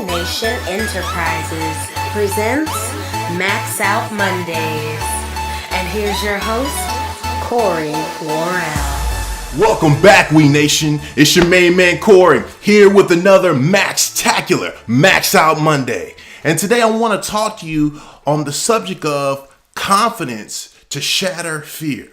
Nation Enterprises presents MaxxOut Mondayz. And here's your host, Corey Worrell. Welcome back, We Nation. It's your main man, Corey, here with another Max-tacular MaxxOut Monday. And today I want to talk to you on the subject of confidence to shatter fear.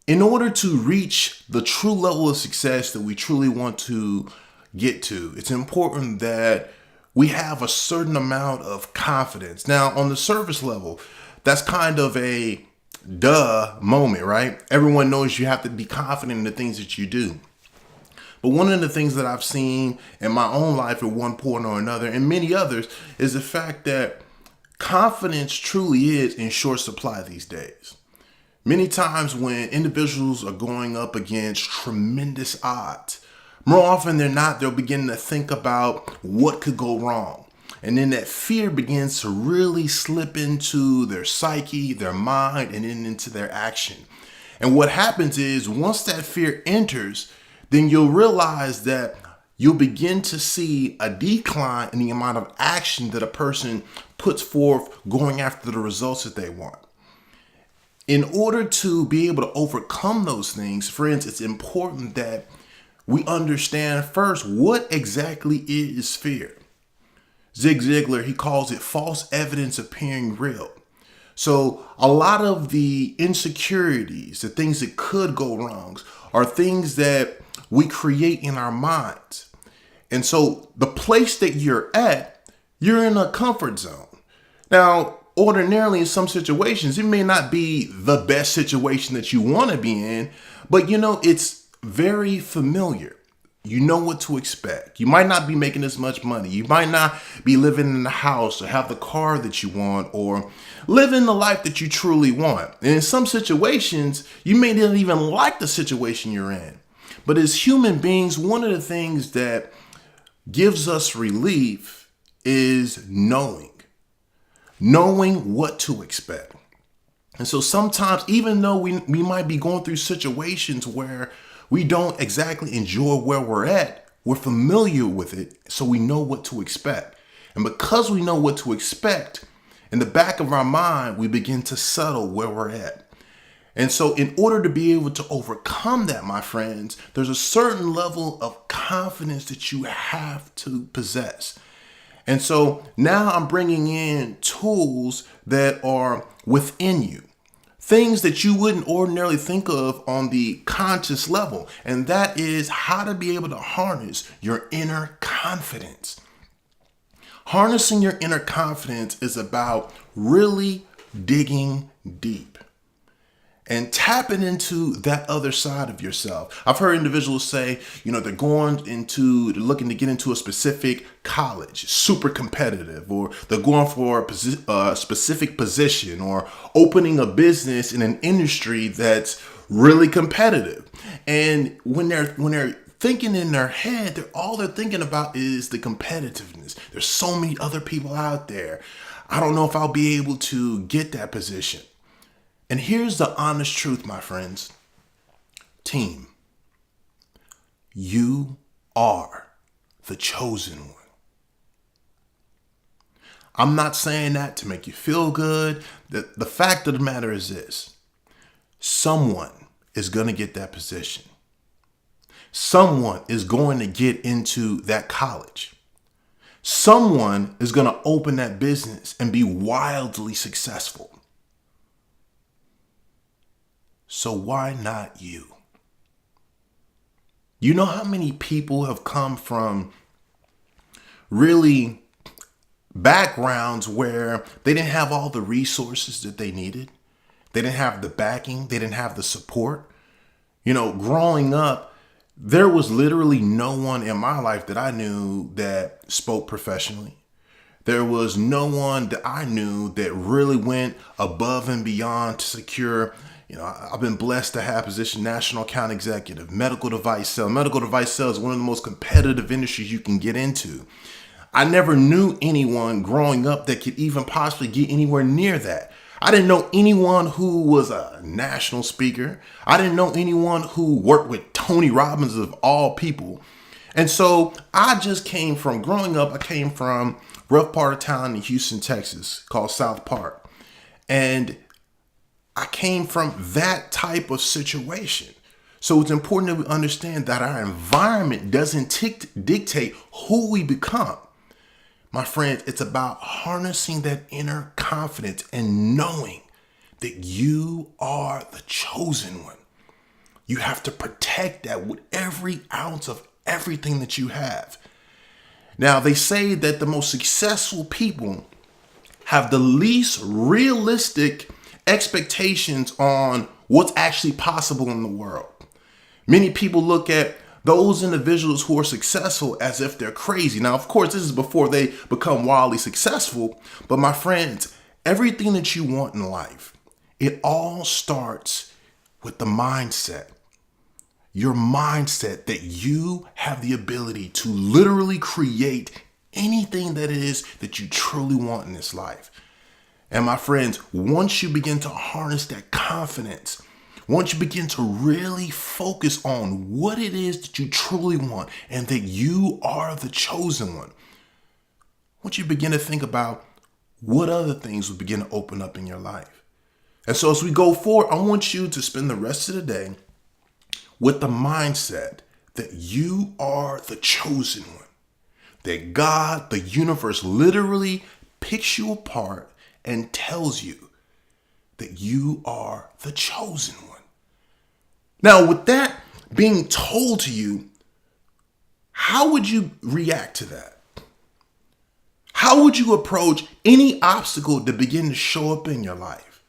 In order to reach the true level of success that we truly want to get to, it's important that we have a certain amount of confidence. Now, on the surface level, that's kind of a duh moment, right? Everyone knows you have to be confident in the things that you do. But one of the things that I've seen in my own life at one point or another, and many others, is the fact that confidence truly is in short supply these days. Many times when individuals are going up against tremendous odds, more often than not, they'll begin to think about what could go wrong. And then that fear begins to really slip into their psyche, their mind, and then into their action. And what happens is once that fear enters, then you'll realize that you'll begin to see a decline in the amount of action that a person puts forth going after the results that they want. In order to be able to overcome those things, friends, it's important that we understand first what exactly is fear. Zig Ziglar, he calls it false evidence appearing real. So a lot of the insecurities, the things that could go wrong, are things that we create in our minds. And so the place that you're at, you're in a comfort zone. Now, ordinarily in some situations, it may not be the best situation that you want to be in, but it's very familiar. You know what to expect. You might not be making as much money. You might not be living in the house or have the car that you want or living the life that you truly want. And in some situations, you may not even like the situation you're in. But as human beings, one of the things that gives us relief is knowing what to expect. And so sometimes, even though we might be going through situations where we don't exactly enjoy where we're at, we're familiar with it, so we know what to expect. And because we know what to expect, in the back of our mind, we begin to settle where we're at. And so in order to be able to overcome that, my friends, there's a certain level of confidence that you have to possess. And so now I'm bringing in tools that are within you. Things that you wouldn't ordinarily think of on the conscious level. And that is how to be able to harness your inner confidence. Harnessing your inner confidence is about really digging deep and tapping into that other side of yourself. I've heard individuals say, they're looking to get into a specific college, super competitive, or they're going for a specific position or opening a business in an industry that's really competitive. And when they're thinking in their head, all they're thinking about is the competitiveness. There's so many other people out there. I don't know if I'll be able to get that position. And here's the honest truth, my friends. Team, you are the chosen one. I'm not saying that to make you feel good. The fact of the matter is this. Someone is going to get that position. Someone is going to get into that college. Someone is going to open that business and be wildly successful. So why not you? You know how many people have come from really backgrounds where they didn't have all the resources that they needed? They didn't have the backing. They didn't have the support. Growing up, there was literally no one in my life that I knew that spoke professionally. There was no one that I knew that really went above and beyond to secure. I've been blessed to have position national account executive, medical device sales. Medical device sales is one of the most competitive industries you can get into. I never knew anyone growing up that could even possibly get anywhere near that. I didn't know anyone who was a national speaker. I didn't know anyone who worked with Tony Robbins of all people. And so I just came from growing up. I came from rough part of town in Houston, Texas, called South Park. And I came from that type of situation. So it's important that we understand that our environment doesn't dictate who we become. My friends, it's about harnessing that inner confidence and knowing that you are the chosen one. You have to protect that with every ounce of everything that you have. Now, they say that the most successful people have the least realistic expectations on what's actually possible in the world. Many people look at those individuals who are successful as if they're crazy. Now, of course, this is before they become wildly successful. But my friends, everything that you want in life, it all starts with the mindset. Your mindset that you have the ability to literally create anything that it is that you truly want in this life. And my friends, once you begin to harness that confidence, once you begin to really focus on what it is that you truly want and that you are the chosen one, once you begin to think about what other things will begin to open up in your life. And so as we go forward, I want you to spend the rest of the day with the mindset that you are the chosen one, that God, the universe, literally picks you apart and tells you that you are the chosen one. Now, with that being told to you, how would you react to that? How would you approach any obstacle that begin to show up in your life?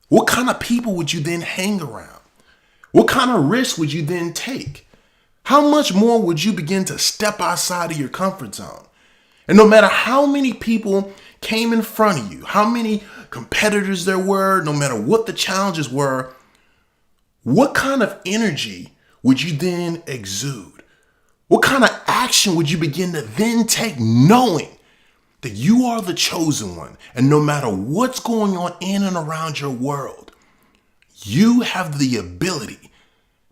What kind of people would you then hang around? What kind of risk would you then take? How much more would you begin to step outside of your comfort zone? And no matter how many people came in front of you, how many competitors there were, no matter what the challenges were, what kind of energy would you then exude? What kind of action would you begin to then take, knowing that you are the chosen one? And no matter what's going on in and around your world, you have the ability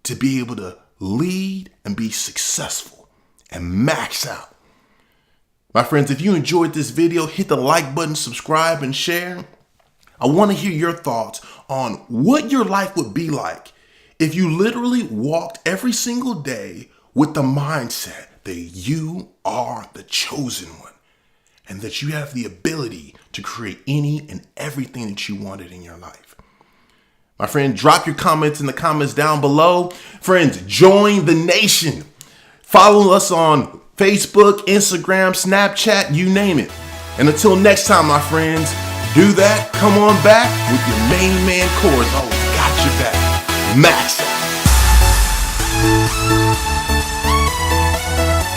to be able to lead and be successful and max out. My friends, if you enjoyed this video, hit the like button, subscribe, and share. I want to hear your thoughts on what your life would be like if you literally walked every single day with the mindset that you are the chosen one and that you have the ability to create any and everything that you wanted in your life. My friend, drop your comments in the comments down below. Friends, join the nation. Follow us on Facebook, Instagram, Snapchat, you name it. And until next time, my friends, do that. Come on back with your main man Corey. Always got your back. Max.